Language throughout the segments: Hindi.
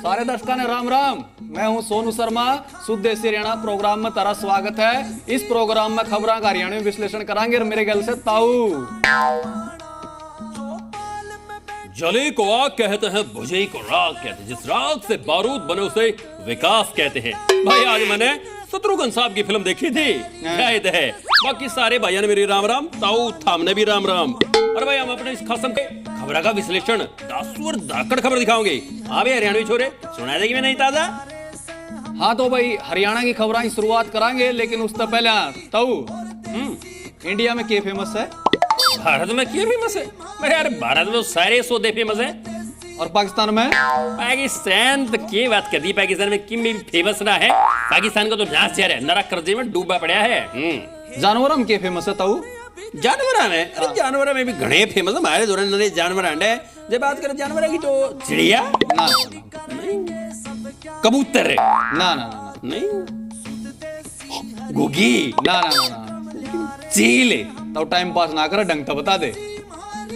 सारे दर्शकों ने राम राम। मैं हूं सोनू शर्मा। शुद्ध देसी हरियाणा प्रोग्राम में तारा स्वागत है। इस प्रोग्राम में खबरों का हरियाणवी विश्लेषण कराएंगे और मेरे गल से ताऊ। जले को आग कहते हैं, बुझे को राग कहते हैं, जिस राग से बारूद बने उसे विकास कहते हैं। भाई आज मैंने शत्रुघ्न साहब की फिल्म देखी थी, शायद है। बाकी सारे भाइयों ने मेरी राम राम, ताऊ थामने भी राम राम। और भाई हम अपने इस खसम के खबर का विश्लेषण दासुर धाकड़ खबर दिखाओगे। हाँ भाई हरियाणवी छोरे सुना देगी मैं नहीं ताजा। हाँ तो भाई हरियाणा की खबरों की शुरुआत कराएंगे, लेकिन उससे पहले ताऊ इंडिया में क्या फेमस है? भारत में क्या फेमस है? मेरे यार भारत में सारे सौदे फेमस है। और पाकिस्तान में? पाकिस्तान तो क्या बात कर दी, पाकिस्तान में किम भी फेमस ना है। पाकिस्तान का तो नाच है, नरक कर्जे में डूबा पड़ा है। जानवरों में क्या फेमस है ताऊ? जानवर में अरे जानवर में भी घने फेमस है हमारे दौरान नरे जानवर है। जब बात करें जानवर की तो चिड़िया ना, कबूतर है ना ना ना नहीं, घुगी ना ना ना, चील। तो टाइम पास ना कर, ढंग तो बता दे।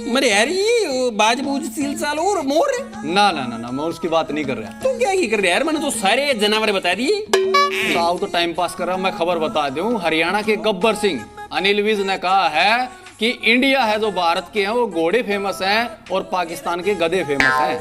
मेरे यार ये बाज बूझ चील साल और मोर है। ना ना ना ना, मैं उसकी बात नहीं कर रहा। तो क्या ही कर रहा है यार, मैंने तो सारे जानवर बता दिए। ताऊ तो टाइम पास कर रहा। मैं खबर बता दूं, हरियाणा के गब्बर सिंह अनिल विज ने कहा है कि इंडिया है जो भारत के हैं वो घोड़े फेमस हैं और पाकिस्तान के गधे फेमस हैं।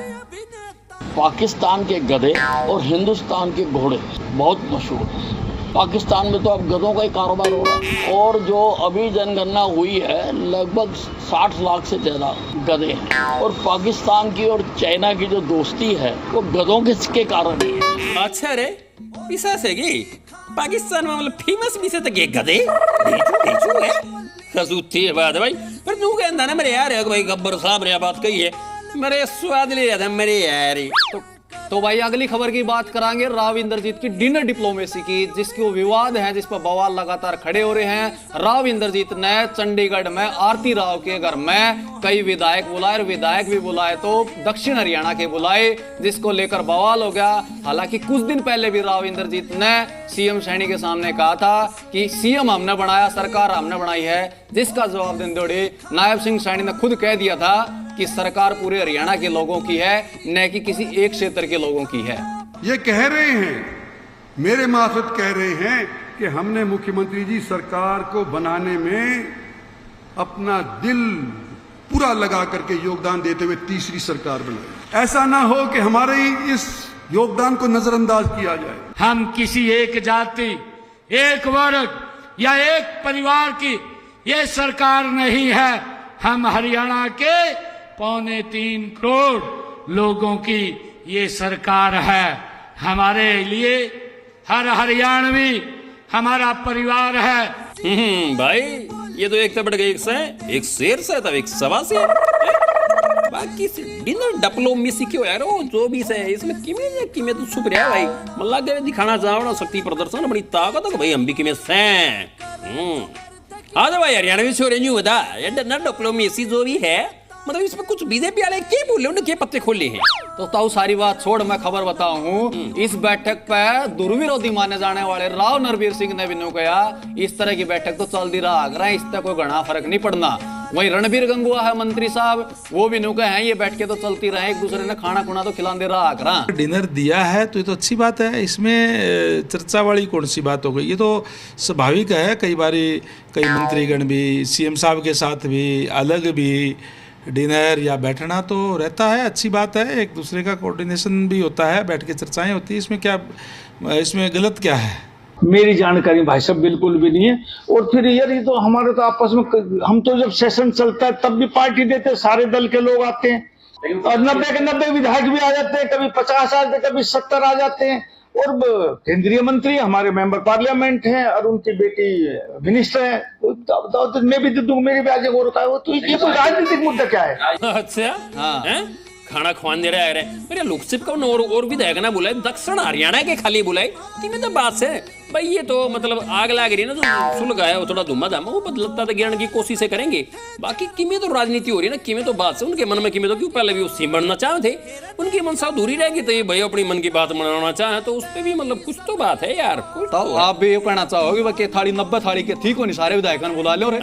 पाकिस्तान के गधे और हिंदुस्तान के घोड़े बहुत मशहूर हैं। पाकिस्तान में तो अब गधों का ही कारोबार हो रहा है और जो अभी जनगणना हुई है लगभग 60 लाख से ज़्यादा गधे हैं। और पाकिस्तान की और चाइना की जो दोस्ती है वो गधों के कारण ही है। अच्छा रे विशेष है कि पाकिस्तान में मतलब फेमस विषय तक ये गधे देखो है खसूती बात है भाई। पर तू कहता ना मेरे यार है भाई गब्बर साहब ने बात कही है, मेरे स्वाद ले रहा था मेरे यार। तो भाई अगली खबर की बात करांगे राव इंद्रजीत की डिनर डिप्लोमेसी की, जिसके वो विवाद है, जिस पर बवाल लगातार खड़े हो रहे हैं। राव इंद्रजीत ने चंडीगढ़ में आरती राव के घर में कई विधायक बुलाए और विधायक भी बुलाए तो दक्षिण हरियाणा के बुलाए, जिसको लेकर बवाल हो गया। हालांकि कुछ दिन पहले भी राव इंद्रजीत ने सीएम सैनी के सामने कहा था कि सीएम हमने बनाया, सरकार हमने बनाई है, जिसका जवाब देते हुए नायब सिंह सैनी ने खुद कह दिया था कि सरकार पूरे हरियाणा के लोगों की है, न कि किसी एक क्षेत्र के लोगों की है। ये कह रहे हैं, मेरे मार्फत कह रहे हैं कि हमने मुख्यमंत्री जी सरकार को बनाने में अपना दिल पूरा लगा करके योगदान देते हुए तीसरी सरकार बनाई। ऐसा ना हो कि हमारे इस योगदान को नजरअंदाज किया जाए। हम किसी एक जाति, एक वर्ग या एक परिवार की ये सरकार नहीं है। हम हरियाणा के 3.25 करोड़ लोगों की ये सरकार है। हमारे लिए हर हरियाणवी हमारा परिवार है। भाई ये तो एक से बढ़ गई एक शेर से तब एक सवा से बाकी से डिनर डिप्लोमेसी क्यों यार वो जो भी है इसमें किमें तो छुप रहा है भाई। मल्ला के दिखाना चाहो ना शक्ति प्रदर्शन बड़ी ताकत है भाई, हम भी किमें से आ जाओ भाई हरियाणवी छोरे न्यू बता ये डिनर डिप्लोमेसी जो भी है मतलब इसमें कुछ बीजेपी वाले क्या बोले उन्हें क्या पत्ते खोले हैं। तो ताऊ सारी बात छोड़, मैं खबर बताऊं। इस बैठक पर दुर्विरोधी माने जाने वाले राव नरवीर सिंह ने भी कहा इस तरह की बैठक तो चलती रहा अगर इससे कोई घना फर्क नहीं पड़ना। वहीं रणबीर गंगुआ है मंत्री साहब, वो भी कहे हैं ये बैठकें तो चलती रहे, एक दूसरे ने खाना खुना तो खिलाते रहा करा। डिनर दिया है तो ये तो अच्छी बात है, इसमें चर्चा वाली कौन सी बात हो गई? ये तो स्वाभाविक है। कई बारी कई मंत्रीगण भी सीएम साहब के साथ भी अलग भी डिनर या बैठना तो रहता है, अच्छी बात है। एक दूसरे का कोऑर्डिनेशन भी होता है, बैठ के चर्चाएं होती है, इसमें क्या, इसमें गलत क्या है? मेरी जानकारी भाई साहब बिल्कुल भी नहीं है। और फिर यार ये तो हमारे तो आपस में हम तो जब सेशन चलता है तब भी पार्टी देते हैं, सारे दल के लोग आते हैं और 90 के 90 विधायक भी आ जाते हैं, कभी 50 आते, कभी 70 आ जाते हैं। और केंद्रीय मंत्री हमारे मेंबर पार्लियामेंट हैं और उनकी बेटी मिनिस्टर है, तो मैं भी दूं, मेरी भी आज और है वो। तो ये कोई राजनीतिक मुद्दा क्या है? अच्छा हाँ खाना खुआन दे रहा है मेरे लोकसभा का और विधायक ना बुलाए, दक्षिण हरियाणा के खाली बुलाए, तो बात है भाई ये तो मतलब आग लाग रही है ना, जो सुलगा है वो थोड़ा धुमा धामा वो बदलता तो गिरने की कोशिश करेंगे। बाकी किमें तो राजनीति हो रही है ना, किमें तो बात से उनके मन में किमें तो क्यों पहले भी वो सीम बनना चाहते थे, उनकी मनसा अधूरी रहेगी, तो ये भाई अपनी मन की बात मनाना चाहे तो उस पर भी मतलब कुछ तो बात है यार। तो आप भी ये कहना चाहोगे कि थाली 90 थाली के ठीक होनी, सारे विधायकों बुला लो रे।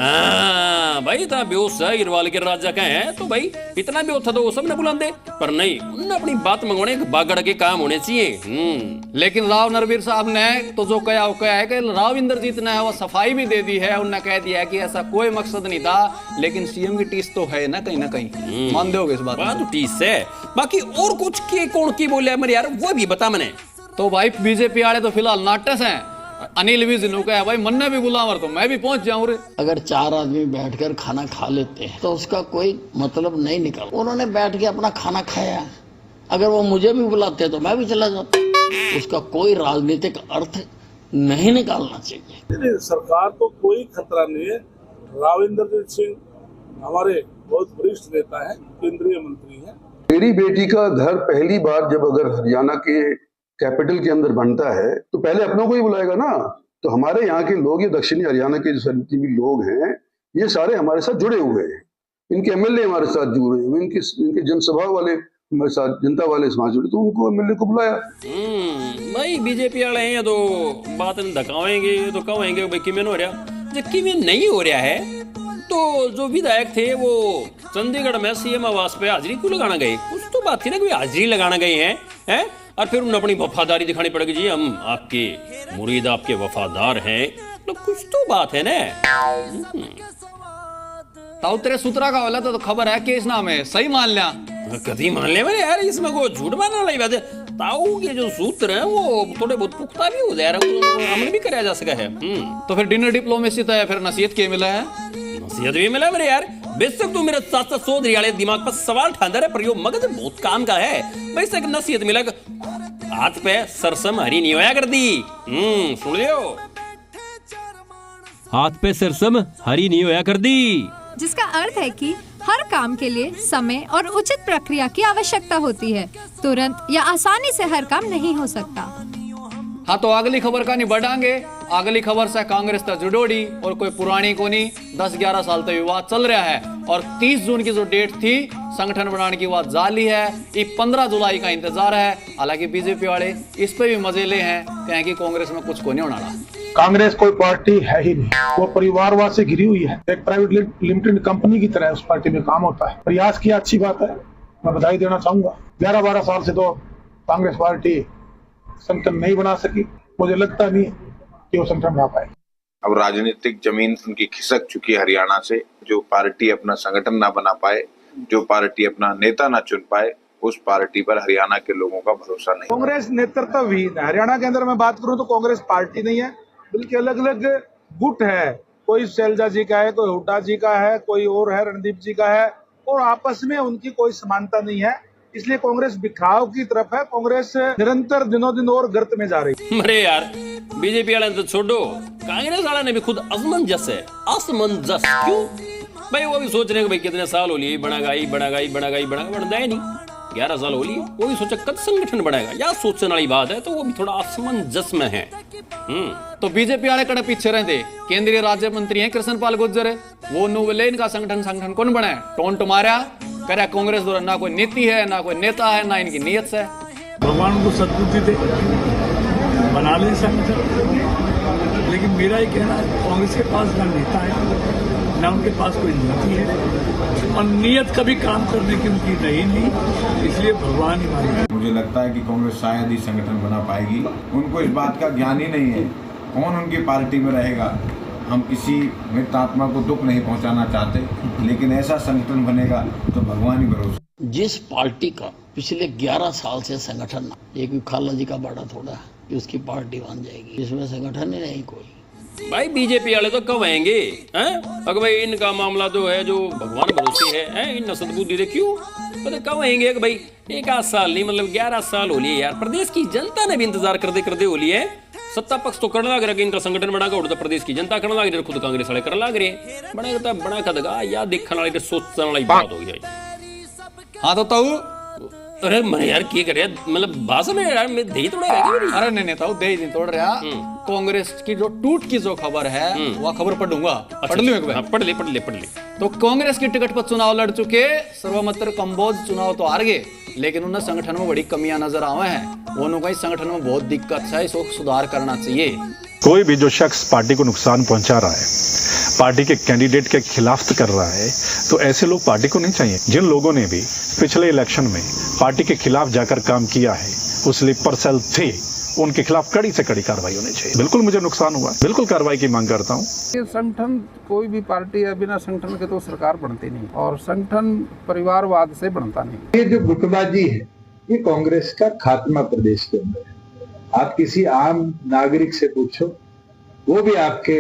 भाई था बेहोश है गिरवाल के राजा का है, तो भाई इतना भी था तो वो सब ने बुला दे, पर नहीं उन्होंने अपनी बात मंगवाने बागड़ के काम होने चाहिए। लेकिन राव नरवीर साहब ने तो जो कहा वो कहा है कि राव इंद्रजीत ने वो सफाई भी दे दी है, उन्होंने कह दिया है कि ऐसा कोई मकसद नहीं था, लेकिन सीएम की टीस तो है ना कहीं मान दोगे इस बात तो टीस है। बाकी और कुछ के कौन की बोले मेरे यार वो भी बता मैंने। तो भाई बीजेपी वाले तो फिलहाल नाटक हैं, अनिल भी जिन्हों का है भाई मन ने भी बुलावर तो मैं भी पहुंच जाऊं रे। अगर 4 आदमी बैठकर खाना खा लेते हैं तो उसका कोई मतलब नहीं निकल, उन्होंने बैठ के अपना खाना खाया, अगर वो मुझे भी बुलाते तो मैं भी चला जाता, उसका कोई राजनीतिक अर्थ नहीं निकालना चाहिए। सरकार को कोई खतरा नहीं है। राव इंद्रजीत सिंह हमारे बहुत वरिष्ठ नेता है, केंद्रीय मंत्री हैं। मेरी बेटी का घर पहली बार जब अगर हरियाणा के कैपिटल के अंदर बनता है तो पहले अपनों को ही बुलाएगा ना। तो हमारे यहाँ के लोग, ये दक्षिणी हरियाणा के जितने भी लोग हैं, ये सारे हमारे साथ जुड़े हुए हैं, इनके एमएलए हमारे साथ जुड़े हुए, इनके जनसभा वाले हमारे साथ, जनता वाले समाज जुड़े, तो उनको एमएलए को बुलाया। भाई बीजेपी वाले हैं तो बात धकावेंगे तो कहेंगे भाई किमें हो रहा, जब किमें नहीं हो रहा है तो जो विधायक थे वो चंडीगढ़ में सीएम आवास पे हाजिरी क्यों लगाना गए? कुछ तो बात थी ना कि हाजिरी लगाना गए हैं और फिर उन्हें अपनी वफादारी दिखानी पड़ेगी, जी हम आपके मुरीद, आपके वफादार हैं, तो कुछ तो बात है ना। ताऊ तेरे सूत्रा का वाला तो खबर है कि इस नाम है सही मान लिया, कभी मान ले मेरे यार, इसमें को झूठ मानने वाली बात है। ताऊ के जो सूत्र है वो थोड़े बहुत पुख्ता भी हो जाए, अमल भी कराया जा सका है। तो फिर डिनर डिप्लोमेसी तो है, फिर नसीहत के मिला है? नसीहत भी मिला मेरे यार, बेशक तू मेरे साथ सोच रही दिमाग पर सवाल ठांदा है, पर यो मगज बहुत काम का है। बेशक नसीहत मिला, हाथ पे सरसम हरी नहीं होया कर दी। सुन लियो, हाथ पे सरसम हरी नहीं होया कर दी, जिसका अर्थ है कि हर काम के लिए समय और उचित प्रक्रिया की आवश्यकता होती है, तुरंत या आसानी से हर काम नहीं हो सकता। हाँ तो अगली खबर का नहीं बढ़ाएंगे। अगली खबर से कांग्रेस तक जुड़ोड़ी और कोई पुरानी को नहीं, 10-11 साल तक विवाद चल रहा है और 30 जून की जो डेट थी संगठन बनाने की बात जाली है, ये 15 जुलाई का इंतजार है। हालांकि बीजेपी वाले इस पे भी मजे ले हैं, कहें कि कांग्रेस में कुछ को नहीं होना रहा। कांग्रेस कोई पार्टी है ही नहीं, वो परिवारवाद से घिरी हुई है, एक प्राइवेट लिमिटेड कंपनी की तरह उस पार्टी में काम होता है। प्रयास किया, अच्छी बात है, मैं बधाई देना चाहूंगा। 11-12 साल से तो कांग्रेस पार्टी संगठन नहीं बना सकी, मुझे लगता नहीं कि वो संगठन बना पाए। अब राजनीतिक जमीन उनकी खिसक चुकी है हरियाणा से, जो पार्टी अपना संगठन ना बना पाए, जो पार्टी अपना नेता ना चुन पाए, उस पार्टी पर हरियाणा के लोगों का भरोसा नहीं। कांग्रेस नेतृत्वहीन है हरियाणा के अंदर। मैं बात करूं तो कांग्रेस पार्टी नहीं है, बल्कि अलग अलग गुट है, कोई शैलजा जी का है, कोई हुड्डा जी का है, कोई और है, रणदीप जी का है, और आपस में उनकी कोई समानता नहीं है, इसलिए कांग्रेस बिखराव की तरफ है। कांग्रेस निरंतर दिनों दिन और गर्त में जा रही है। अरे यार बीजेपी वाले तो छोड़ो, कांग्रेस वाले ने भी खुद असमंजस है। असमंजस क्यों भाई? वो भी सोच रहे हैं भाई कितने साल हो लिए बढ़ा ही नहीं, 11 साल हो लिए, वो भी सोचा कब संगठन बढ़ाएगा, या सोचने वाली बात है, तो वो भी थोड़ा असमंजस में है। तो बीजेपी वाले कड़े पीछे रहते, केंद्रीय राज्य मंत्री हैं कृष्ण पाल गुर्जर, वो बोले इनका संगठन कौन बनाए, टोंट मारा करे कांग्रेस द्वारा ना कोई नीति है, ना कोई नेता है, ना इनकी नीयत से। भगवान को सद्बुद्धि दे, बना ले संगठन। लेकिन मेरा ये कहना है, कांग्रेस के पास ना नेता है, ना उनके पास कोई नीति है, और नीयत कभी काम करने की उनकी रही नहीं, इसलिए भगवान ही माने। मुझे लगता है कि कांग्रेस शायद ही संगठन बना पाएगी। उनको इस बात का ज्ञान ही नहीं है कौन उनकी पार्टी में रहेगा। हम किसी मृत आत्मा को दुख नहीं पहुंचाना चाहते, लेकिन ऐसा संगठन बनेगा तो भगवान ही भरोसा। जिस पार्टी का पिछले 11 साल से संगठन, एक खाला जी का बड़ा थोड़ा कि उसकी पार्टी बन जाएगी, इसमें संगठन ही नहीं कोई। भाई बीजेपी वाले तो कहेंगे अगर भाई इनका मामला जो है जो भगवान भरोसे है, इन सद्बुद्धि दे क्यों, तो कहेंगे कि भाई 1 साल नहीं मतलब 11 साल हो लिए यार, प्रदेश की जनता ने भी इंतजार करते हो लिए। सत्ता पक्ष तो करने लग रहा है इनका संगठन बनाकर, उड़ता प्रदेश की जनता करने लग रही, खुद कांग्रेस वाले करने लग रहे, बड़ा कदगा या देखने वाली सोचने वाली बात हो गई। हाँ तो अरे मैंने यार क्या करे मतलब भाषण में यार मैं दही तोड़ा रहेगा मेरी। अरे नहीं नेता दे ही नहीं तोड़ रहा। कांग्रेस की जो टूट की जो खबर है वह खबर पढ़ूंगा। पढ़ लूं एक बार? पढ़ ले। तो कांग्रेस की टिकट पर चुनाव लड़ चुके सर्वमत कंबोज चुनाव तो हार गए, लेकिन उन्हें संगठन में बड़ी कमियां नजर आवे हैं। उन्होंने कहीं संगठन में बहुत दिक्कत है, इसको सुधार करना चाहिए। कोई भी जो शख्स पार्टी को नुकसान पहुंचा रहा है, पार्टी के कैंडिडेट के खिलाफ कर रहा है, तो ऐसे लोग पार्टी को नहीं चाहिए। जिन लोगों ने भी पिछले इलेक्शन में पार्टी के खिलाफ जाकर काम किया है, वो स्लीपर सेल थे, उनके खिलाफ कड़ी से कड़ी कार्रवाई होनी चाहिए। बिल्कुल मुझे नुकसान हुआ, बिल्कुल कार्रवाई की मांग करता हूँ। ये संगठन कोई भी पार्टी है बिना संगठन के तो सरकार बनती नहीं, और संगठन परिवारवाद से बनता नहीं। ये जो गुटबाजी है ये कांग्रेस का खात्मा प्रदेश के अंदर है। आप किसी आम नागरिक से पूछो, वो भी आपके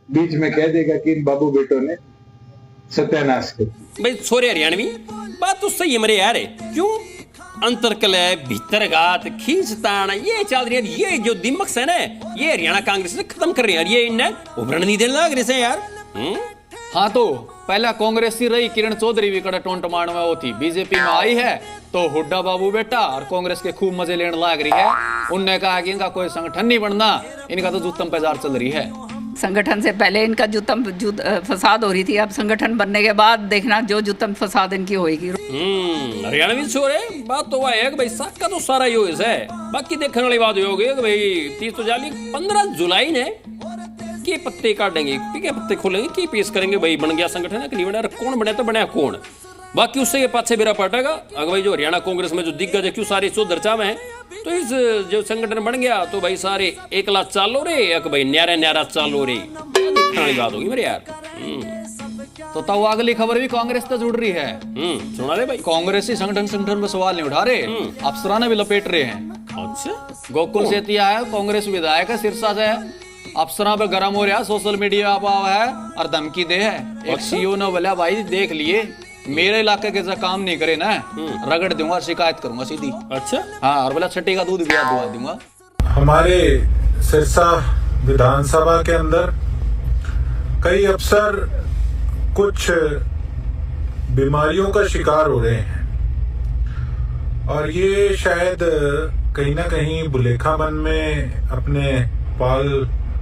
बीच में कह देगा कि इन बाबू बेटों ने सत्यानाश कर दिया। भाई छोरे हरियाणवी बात तो सही है मेरे यार, क्यों अंतरकलह भीतरघात खींचतान ये चल रही है। ये जो दिमक है ना ये हरियाणा कांग्रेस ने खत्म कर रही है, ये इन्हें उभरने नहीं देने लग रहे हैं यार। हाँ तो पहला कांग्रेस ही रही किरण चौधरी भी कड़ा टोंट मारने में होती, बीजेपी में आई है तो हुड्डा बाबू बेटा और कांग्रेस के खूब मजे लेने लग रही है। उनने कहा कि इनका कोई संगठन नहीं बनना, इनका तो जूतम पैजार चल रही है। संगठन से पहले इनका जूतम फसाद हो रही थी, अब संगठन बनने के बाद देखना जो जूतम फसाद इनकी होगी। हरियाणवी छोरे बात तो वह है कि भाई साख का तो सारा ही है, बाकी देखने वाली बात होगी कि भाई 30 तो जाली 15 जुलाई ने के पत्ते काटेंगे, के पत्ते खोलेंगे, की पेश करेंगे, भाई बन गया संगठन है कि नहीं बना, कौन बना तो बना कौन। बाकी उससे के पाछे बेरा पटेगा। अगर भाई जो हरियाणा कांग्रेस में जो दिग्गज है क्यों सारे सो दर्चावे हैं, तो इस जो संगठन बन गया तो भाई सारे एक लाख चालो रे, एक भाई न्यारा चालो रे, देखने बात होगी मेरे यार। तो तब अगली खबर भी कांग्रेस से जुड़ रही है। सुना रहे भाई कांग्रेसी संगठन में सवाल नहीं उठा रहे, अफसराना भी लपेट रहे हैं। अच्छा गोकुल सेतिया है कांग्रेस विधायक है सिरसा से, अफसरा पे गरम हो रहा, सोशल मीडिया पर है और धमकी दे है। एक सीईओ ने बोला भाई देख लिए मेरे इलाके के जो काम नहीं करे ना रगड़ दूंगा, शिकायत करूंगा सीधी। अच्छा हाँ, और बोला छठी का दूध भी दुआ दूंगा। हमारे सिरसा विधानसभा के अंदर कई अफसर कुछ बीमारियों का शिकार हो रहे हैं, और ये शायद कहीं ना कहीं बुलेखापन में अपने पाल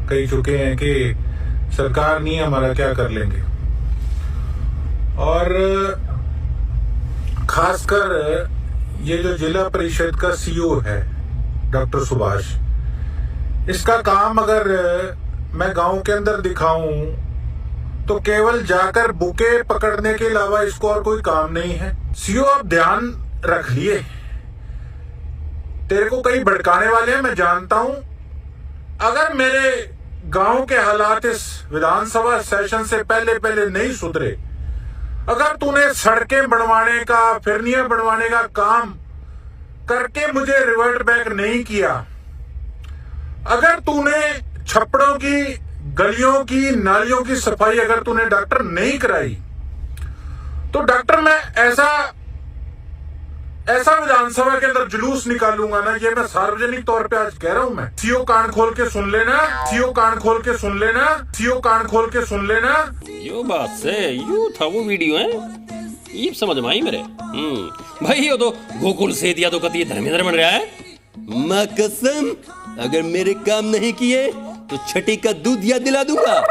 कह चुके हैं कि सरकार नहीं हमारा क्या कर लेंगे। और खासकर ये जो जिला परिषद का सीईओ है डॉक्टर सुभाष, इसका काम अगर मैं गांव के अंदर दिखाऊं तो केवल जाकर बुके पकड़ने के अलावा इसको और कोई काम नहीं है। सीईओ आप ध्यान रख लिए, तेरे को कई भड़काने वाले हैं मैं जानता हूं। अगर मेरे गांव के हालात इस विधानसभा सेशन से पहले नहीं सुधरे, अगर तूने सड़कें बनवाने का, फिरनियां बनवाने का काम करके मुझे रिवर्ट बैक नहीं किया, अगर तूने छप्पड़ों की, गलियों की, नालियों की सफाई अगर तूने डॉक्टर नहीं कराई, तो डॉक्टर मैं ऐसा विधानसभा के अंदर जुलूस निकालूंगा ना, ये मैं सार्वजनिक तौर पे आज कह रहा हूं। मैं सीईओ कान खोल के सुन लेना, सीईओ कान खोल के सुन लेना, सीईओ कान खोल के सुन लेना। यो बात से यू था वो वीडियो है, ये समझ में आई मेरे। भाई ये तो गोकुल सेतिया तो कति धर्मेंद्र बन रहा है। मां कसम अगर मेरे काम नहीं किए तो छठी का दूध याद दिला दूंगा।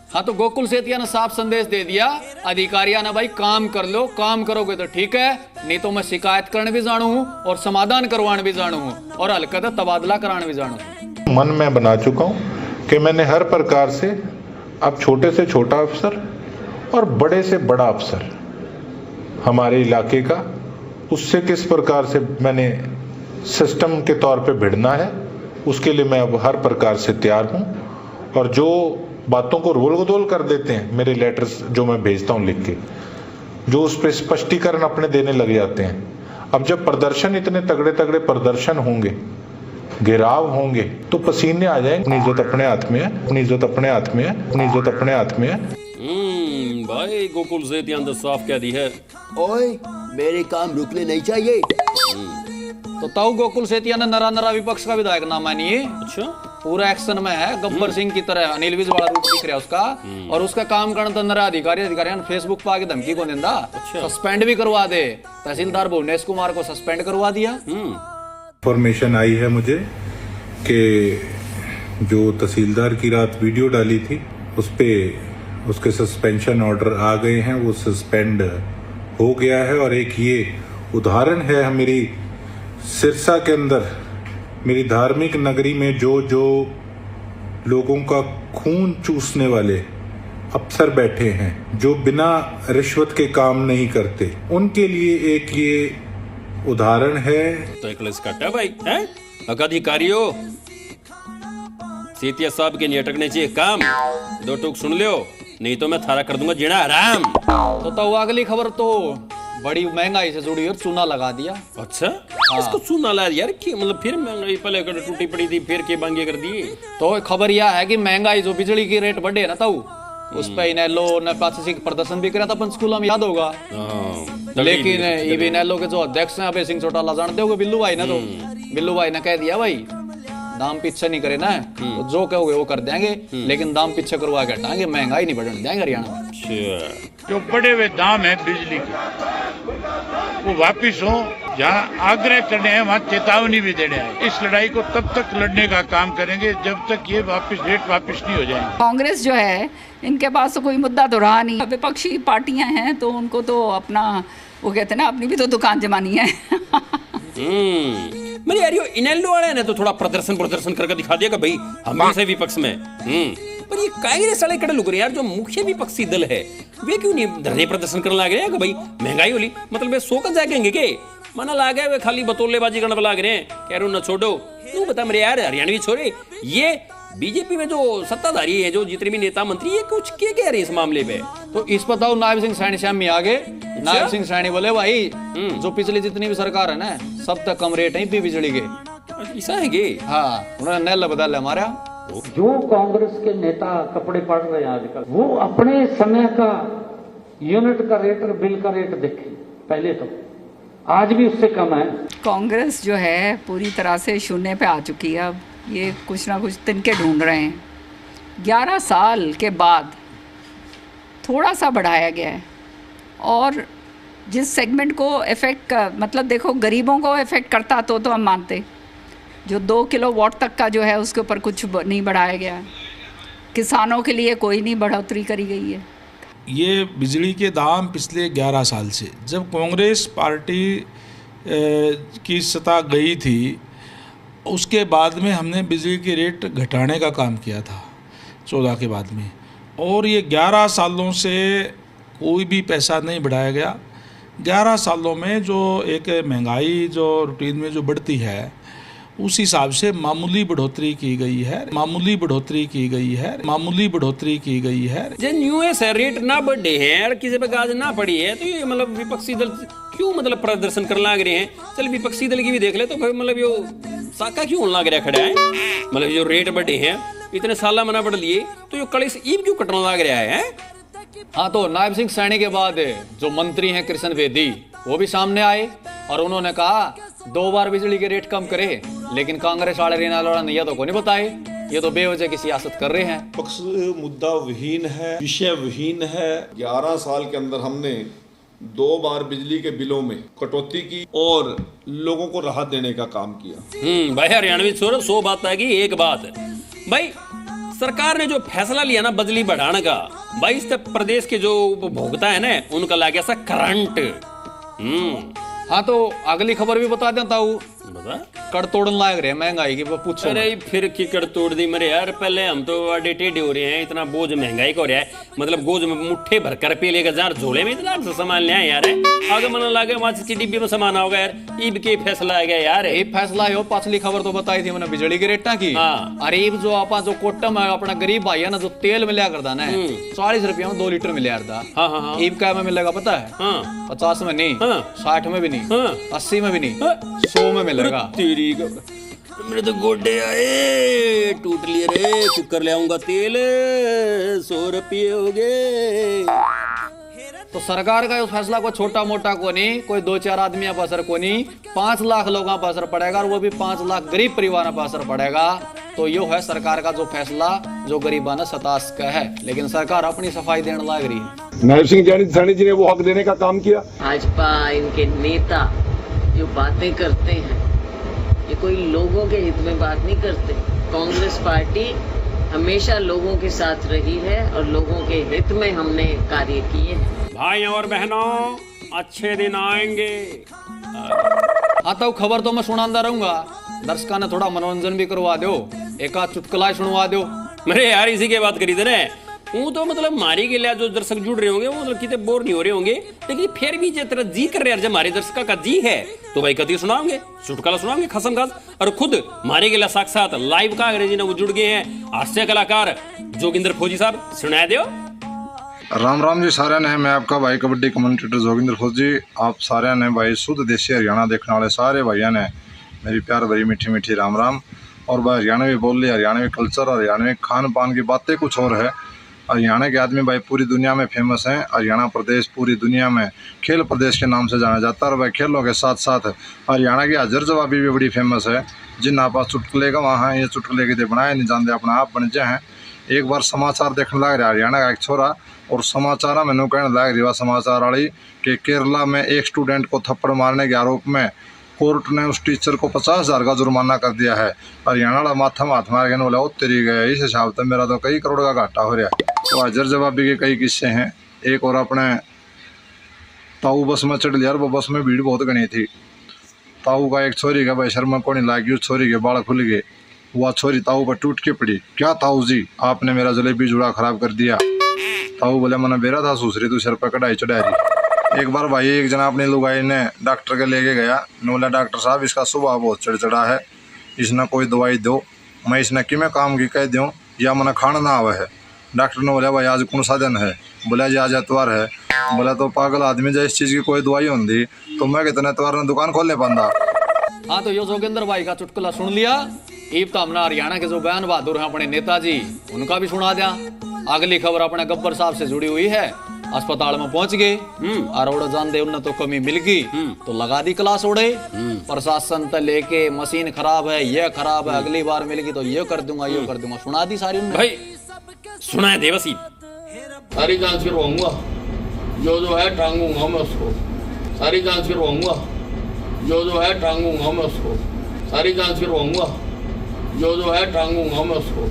हाँ तो गोकुल सेतिया ने साफ संदेश दे दिया, अधिकारियों ने भाई काम कर लो, काम करोगे तो ठीक है, नहीं तो मैं शिकायत करने भी जानू हूँ और समाधान करवाने भी जानू हूँ और हल्का तबादला कराने भी जानू हूँ। मन में बना चुका हूँ कि मैंने हर प्रकार से अब छोटे से छोटा अफसर और बड़े से बड़ा अफसर हमारे इलाके का, उससे किस प्रकार से मैंने सिस्टम के तौर पे भिड़ना है, उसके लिए मैं अब हर प्रकार से तैयार हूँ। और जो बातों को रोल गोदोल कर देते हैं मेरे लेटर्स जो मैं भेजता हूँ लिख के, जो उस पर स्पष्टीकरण अपने देने लग जाते हैं, अब जब प्रदर्शन इतने तगड़े प्रदर्शन होंगे, घेराव होंगे, तो पसीने आ जाएंगे। अपनी इज्जत अपने हाथ में है, अपनी इज्जत अपने हाथ में है, अपनी इज्जत अपने हाथ में है। भाई गोकुल सेतिया ने साफ कह दी है, ओए मेरे काम रुकने नहीं चाहिए। तो ताऊ गोकुल सेतिया ने नरा विपक्ष का विधायक ना मानिए। अच्छा पूरा एक्शन में है, गब्बर सिंह की तरह अनिल विज वाला रूप दिख रहा है उसका। और उसका काम करना तो नरा अधिकारी फेसबुक पर आके धमकी को देंदा, सस्पेंड भी करवा दे। तहसीलदार भुवनेश कुमार को सस्पेंड करवा दिया। इंफॉर्मेशन आई है मुझे कि जो तहसीलदार की रात वीडियो डाली थी उस पे उसके सस्पेंशन ऑर्डर आ गए हैं, वो सस्पेंड हो गया है। और एक ये उदाहरण है मेरी सिरसा के अंदर, मेरी धार्मिक नगरी में जो लोगों का खून चूसने वाले अफसर बैठे हैं, जो बिना रिश्वत के काम नहीं करते, उनके लिए एक ये उदाहरण है। तो एक कटा भाई है अधिकारियों, सीतिया साहब के नहीं अटकने चाहिए काम। दो टूक सुन लियो, नहीं तो मैं थारा कर दूंगा जीना हराम। तो अगली खबर तो बड़ी महंगाई से जुड़ी और चूना लगा दिया। अच्छा इसको चूना ला यार, मतलब फिर महंगाई पहले टूटी पड़ी थी फिर के बांगे कर दिए। तो खबर यह है कि महंगाई जो बिजली की रेट बढ़े ना तो उस पे इनेलो ने प्रादेशिक प्रदर्शन भी करा था पंचकूला में, याद होगा। लेकिन ये इनेलो के जो अध्यक्ष हैं अभय सिंह चौटाला, जानते हो बिल्लू भाई ना, तो बिल्लू भाई ने कह दिया भाई दाम पीछे नहीं करे ना, तो जो कहोगे वो कर देंगे, लेकिन दाम पीछे करवा के हटाएंगे, महंगाई नहीं बढ़ने देंगे हरियाणा में। जो बढ़े हुए दाम है बिजली के वो वापिस हो, जहाँ आग्रह करने हैं वहाँ चेतावनी भी देने हैं। इस लड़ाई को तब तक लड़ने का काम करेंगे जब तक ये रेट वापिस नहीं हो जाएंगे। कांग्रेस जो है इनके पास तो कोई मुद्दा तो रहा नहीं, विपक्षी पार्टियां हैं तो उनको तो अपना वो कहते हैं ना, अपनी भी तो दुकान जमानी है। मेरे यार इनेलो वाले ने तो थोड़ा प्रदर्शन करके दिखा दिया कि भाई हम भी से विपक्ष में। पर ये कांग्रेस वाले कड़े लुक रहे यार, जो मुख्य विपक्षी दल है वे क्यों नहीं धरने प्रदर्शन करने लग रहे हैं कि भाई महंगाई होली, मतलब वे सो कर जाएंगे के मना लागे वे खाली बतौलेबाजी करने लग रहे हैं। कह रहे हो न छोड़ो, तू बता मेरे यार हरियाणवी छोरे, ये बीजेपी में जो सत्ताधारी है, जो जितने भी नेता मंत्री, ये कुछ क्या कह रहे हैं इस मामले पे? तो इस बताओ नायब सिंह सैनी श्याम में आगे नायब सिंह सैनी बोले भाई जो पिछली जितनी भी सरकार है ना सब तक कम रेट है बिजली के। ऐसा है कि हाँ, उन्होंने नल बदल हमारा। जो कांग्रेस के नेता कपड़े पड़ रहे हैं आजकल, वो अपने समय का यूनिट का रेट और बिल का रेट देखें, पहले तो आज भी उससे कम है। कांग्रेस जो है पूरी तरह से शून्य पे आ चुकी है। अब ये कुछ ना कुछ तिनके ढूंढ रहे हैं। 11 साल के बाद थोड़ा सा बढ़ाया गया है, और जिस सेगमेंट को इफ़ेक्ट मतलब देखो गरीबों को इफ़ेक्ट करता तो हम मानते, जो 2 किलोवाट तक का जो है उसके ऊपर कुछ नहीं बढ़ाया गया है। किसानों के लिए कोई नहीं बढ़ोतरी करी गई है। ये बिजली के दाम पिछले 11 साल से, जब कांग्रेस पार्टी की सत्ता गई थी उसके बाद में हमने बिजली के रेट घटाने का काम किया था 14 के बाद में, और ये 11 सालों से कोई भी पैसा नहीं बढ़ाया गया। 11 सालों में जो एक महंगाई जो रूटीन में जो बढ़ती है उस हिसाब से मामूली बढ़ोतरी की गई है, मामूली बढ़ोतरी की गई है, मामूली बढ़ोतरी की गई है। जो न्यूएस है रेट ना बढ़े हैं और किसी पे गाज ना पड़ी है, तो ये मतलब विपक्षी दल क्यों मतलब प्रदर्शन करने लग रहे हैं? चल विपक्षी दल की भी देख ले, तो मतलब यो साका क्यों लग रहा खड़ा है? मतलब जो रेट बढ़े हैं इतने साल मना बढ़ लिए, तो यो कड़ी से ईब क्यों कटने लग रहा है? हाँ, तो नायब सिंह सैनी के बाद जो मंत्री हैं कृष्ण बेदी वो भी सामने आए और उन्होंने कहा 2 बार बिजली के रेट कम करे, लेकिन कांग्रेस वाले रेनाल नहीं तो नहीं बताए, ये तो बेवजह की सियासत कर रहे हैं। पक्ष मुद्दा विहीन है, विषय विहीन है। 11 साल के अंदर हमने 2 बार बिजली के बिलों में कटौती की और लोगों को राहत देने का काम किया। भाई हरियाणवी छोरो 100 बात आएगी, एक बात भाई सरकार ने जो फैसला लिया ना बिजली बढ़ाने का, भाई इस प्रदेश के जो उपभोक्ता है ना उनका लगे सा करंट। हाँ, तो अगली खबर भी बता देता हूँ। कड़ तोड़न लायक रहे महंगाई की, पूछो। अरे फिर की कड़ तोड़ दी मेरे यार, पहले हम तो आडे टेढ़े हो रहे हैं, इतना बोझ महंगाई का हो रहा है, मतलब गोज में मुट्ठे भर कर पे लेकर जार झोले में इतना सामान ले आए यार। आगे मन लगे माचिस की डिब्बी में सामान होगा यार, ईब के फैसला आ गया यार। ये फैसला हो, पिछली खबर तो बताई थी मैंने बिजली के रेटा की। अरे जो आप जो कोटम है अपना गरीब भाई है ना, जो तेल मिला करता ना 40 रुपया में 2 लीटर मिला करता, ईब का में मिलेगा पता है? 50 में नहीं, 60 में भी नहीं, 80 में भी नहीं, 100 में मिलेगा। तेरी मेरे तो गोडे आए टूट लिए रे, कुकर ले आऊंगा तेल 100 रुपये हो गए। तो सरकार का इस फैसला को छोटा मोटा को नहीं, कोई 2-4 आदमियों पर असर को नहीं, 5 लाख लोगों पर असर पड़ेगा, और वो भी 5 लाख गरीब परिवारों पर असर पड़ेगा। तो यो है सरकार का जो फैसला जो गरीबाना सतास का है, लेकिन सरकार अपनी सफाई देने लग रही है। नरसिंह सैनी जी ने वो हक देने का काम किया। भाजपा इनके नेता जो बातें करते हैं ये कोई लोगों के हित में बात नहीं करते। कांग्रेस पार्टी हमेशा लोगों के साथ रही है और लोगों के हित में हमने कार्य किए हैं। भाइयों और बहनों, अच्छे दिन आएंगे। आता हूँ खबर तो मैं सुनाता रहूंगा, दर्शकों ने थोड़ा मनोरंजन भी करवा दो, एक आध चुटकुला सुनवा दो। मेरे यार इसी की बात करी थी ना, वो तो मतलब मारी के लिए जो दर्शक जुड़ रहे होंगे वो मतलब कितने बोर नहीं हो रहे होंगे, लेकिन फिर भी जिस तरह जी कर रहे हैं, जब हमारे दर्शक का जी है तो भाई कभी सुनाओगे, चुटकुला सुनाओगे खसम खास। और खुद मारे के लिए साक्षात लाइव का अंग्रेजी ने वो जुड़ गए हैं हास्य कलाकार जोगिंदर फौजी साहब, सुनाया दो। राम राम जी सारे ने, मैं आपका भाई कबड्डी कमेंटेटर जोगिंदर फौजी। आप सारे ने भाई शुद्ध देसी हरियाणा देखने वाले सारे भाइयों ने मेरी प्यार भरी मीठी मीठी राम राम। और भाई हरियाणवी बोली, हरियाणवी कल्चर, हरियाणवी खान पान की बातें कुछ और है। हरियाणा के आदमी भाई पूरी दुनिया में फेमस हैं। हरियाणा प्रदेश पूरी दुनिया में खेल प्रदेश के नाम से जाना जाता है। और भाई खेलों के साथ साथ हरियाणा की हाजिर जवाबी भी बड़ी फेमस है। जिन आप चुटकुले का वहाँ ये चुटकुले के बनाए नहीं जानते, अपना आप बन जाए हैं। एक बार समाचार देखने लग रहा हरियाणा का एक छोरा, और समाचार मैंने कहने लग रही समाचार वाली कि केरला में एक स्टूडेंट को थप्पड़ मारने के आरोप में कोर्ट ने उस टीचर को 50,000 का जुर्माना कर दिया है। हरियाणा वाला माथा हाथ मार के बोला तेरी गया, इस हिसाब से मेरा तो कई करोड़ का घाटा हो रहा है। तो हाजिर जवाबी के कई किस्से हैं। एक और अपने ताऊ बस में चढ़ लिया, वो बस में भीड़ बहुत घनी थी। ताऊ का एक छोरी का भाई शर्मा को नहीं लागी, उस छोरी के बाल खुल गए, वह छोरी ताऊ पर टूट के पड़ी। क्या ताऊ जी, आपने मेरा जलेबी जुड़ा खराब कर दिया। ताऊ बोले मैंने बेरा था सूसरी, तू सिर पर कढ़ाई चढ़ा रही। एक बार भाई एक जना अपनी लुगाई ने डॉक्टर के लेके गया, बोला डॉक्टर साहब इसका स्वभाव बहुत चिड़चिड़ा है, इसने कोई दवाई दो। मैं इसने कि मैं काम की कह दूँ या मैंने खाना ना आवा है। डॉक्टर ने बोला भाई आज कौन सा दिन है? बोला जी आज एतवार है। बोला तो पागल आदमी जब इस चीज़ की कोई दवाई होती तो मैं कितने एतवार में दुकान खोल ले पाता। हाँ तो यो जोगिंदर भाई का चुटकुला सुन लिया। इब तो हमने हरियाणा के जो बयान बहादुर हैं अपने नेताजी, उनका भी सुना दिया। अगली खबर अपने गब्बर साहब से जुड़ी हुई है। अस्पताल में पहुंच गए, अरोड़ा जान दे उन्हें तो कमी मिल गई, तो लगा दी क्लास उड़े। प्रशासन तो लेके मशीन खराब है, ये खराब है, अगली बार मिलेगी तो ये कर दूंगा, ये कर दूंगा, सुना दी सारी उन्हें। भाई सुना है देवसी, सारी जांच करवाऊंगा, जो है टांगूंगा मैं उसको। सारी जांच करवाऊंगा, जो है टांगूंगा मैं उसको। सारी जांच करवाऊंगा, जो है टांगूंगा मैं उसको।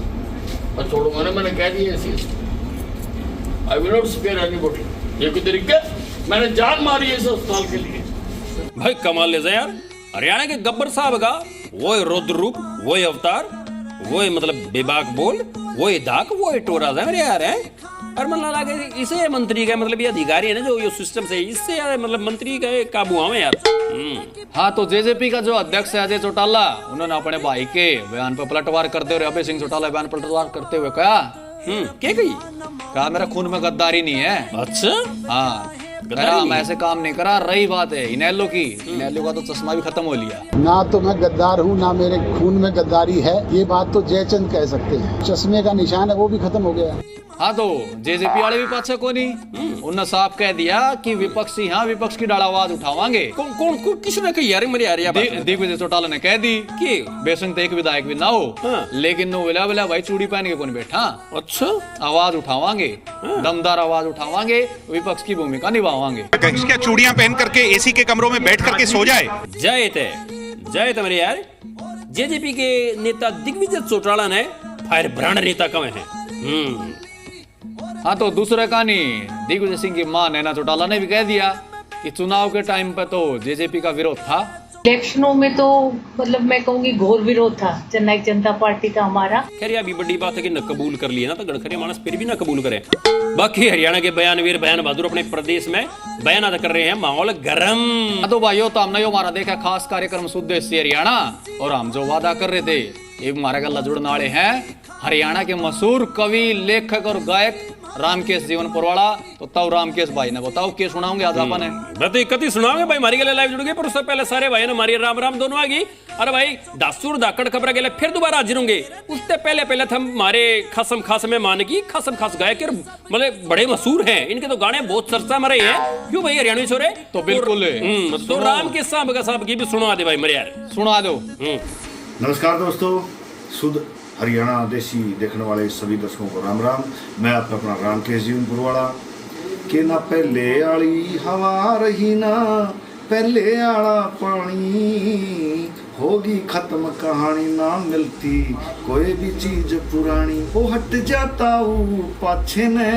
और छोड़ूंगा ना, मैंने कह दिया ऐसी। I will not spare anybody. ये कोई तरीका, मैंने जान मारी है इस अस्पताल के लिए। भाई कमाल ले यार, हरियाणा के गब्बर साहब का वो रुद्र रूप, वो अवतार, वो मतलब बेबाक बोल, वो दाग, वो टोरा है मेरे यार है। और मतलब लगे इसे मंत्री का मतलब ये अधिकारी है ना जो ये सिस्टम से, इससे यार मतलब मंत्री का काबू आवे यार। हाँ तो जेजेपी का जो अध्यक्ष है अजय चौटाला, उन्होंने अपने भाई के बयान पर पलटवार करते हुए, अभय सिंह चौटाला बयान पर पलटवार करते हुए कहा क्या कहा मेरा खून में गद्दारी नहीं है। अच्छा हाँ, मैं ऐसे काम नहीं करा। रही बात है इनेलो की, इनेलो का तो चश्मा भी खत्म हो लिया। ना तो मैं गद्दार हूँ ना मेरे खून में गद्दारी है, ये बात तो जयचंद कह सकते हैं। चश्मे का निशान है वो भी खत्म हो गया। हाँ तो जेजेपी वाले भी पाछे को नहीं, उन्होंने साफ कह दिया कि विपक्षी हाँ विपक्ष की डाला आवाज उठावांगे। कौन किसने कही यार मेरे यार दिग्विजय चौटाला ने कह दी कि बेशंक एक विधायक भी ना हो, लेकिन नो विला भाई चूड़ी पहन के कौन बैठा। अच्छा, आवाज उठावांगे, दमदार आवाज उठावांगे, विपक्ष की भूमिका निभावांगे। क्या चूड़ियां पहन करके एसी के कमरों में बैठ करके सो जाए? जय मेरे यार। जेजेपी के नेता दिग्विजय चौटाला ने फायर ब्रांड नेता कहे हैं। हाँ तो दूसरे कहानी दिग्विजय सिंह की मां नैना चौटाला ने भी कह दिया कि चुनाव के टाइम पे तो जेजेपी का विरोध था। इलेक्शनों में तो मतलब मैं कहूंगी घोर विरोध था जननायक जनता पार्टी का हमारा। खैर ये भी बड़ी बात है कि न कबूल कर लिया ना, तो गणखरे मानस फिर भी ना कबूल करे। बाकी हरियाणा के बयानवीर बयान बहादुर अपने प्रदेश में बयान अदा कर रहे हैं, माहौल गर्म। तो भाइयों तो हमने यो हमारा देखा खास कार्यक्रम सुदेशी हरियाणा, और हम जो वादा कर रहे थे ये हमारे गला जुड़ने वाले हैं हरियाणा के मशहूर कवि, लेखक और गायक रामकेश जीवन पुरवाड़ा। तो ताऊ रामकेश भाई ने बताओ के सुनाओगे आज आपा ने? मैं कति सुनाओगे भाई, हमारी गले लाइव जुड़ गए, पर उससे पहले सारे भाई ने हमारी राम राम दोनों आ गई। अरे भाई दासूर दाकड़ खबर गए फिर दोबारा हाजिर होंगे। उससे पहले हम हमारे खसम खास में मान की खसम खास गायक मतलब बड़े मशहूर हैं, इनके तो गाने बहुत चर्चा में रहे हैं। क्यों भाई हरियाणवी छोरे? तो बिल्कुल तो रामकेश साहब की भी सुना दे भाई मेरे यार, सुना दो। नमस्कार दोस्तों, शुद्ध हरियाणा देसी देखने वाले सभी दर्शकों को राम राम। मैं आपका अपना रामकेश जीवन पुरवाड़ा। कि ना पहले आली हवा रही ना पहले आला पानी, होगी खत्म कहानी ना मिलती कोई भी चीज पुरानी। वो हट जाता पाछे ने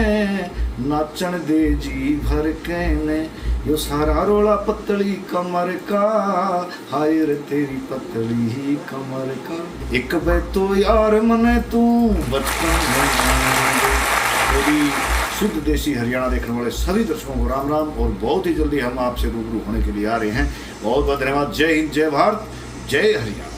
नाचन दे जी भर कहने, यो सारा रोला पतली कमर का, हाय रे तेरी पतली ही कमर का। एक बे तो यार मने तू बचपन में। शुद्ध देसी हरियाणा देखने वाले सभी दर्शकों को राम राम। और बहुत ही जल्दी हम आपसे रूबरू होने के लिए आ रहे हैं। बहुत बहुत धन्यवाद। जय हिंद, जय भारत, जय हरियाणा।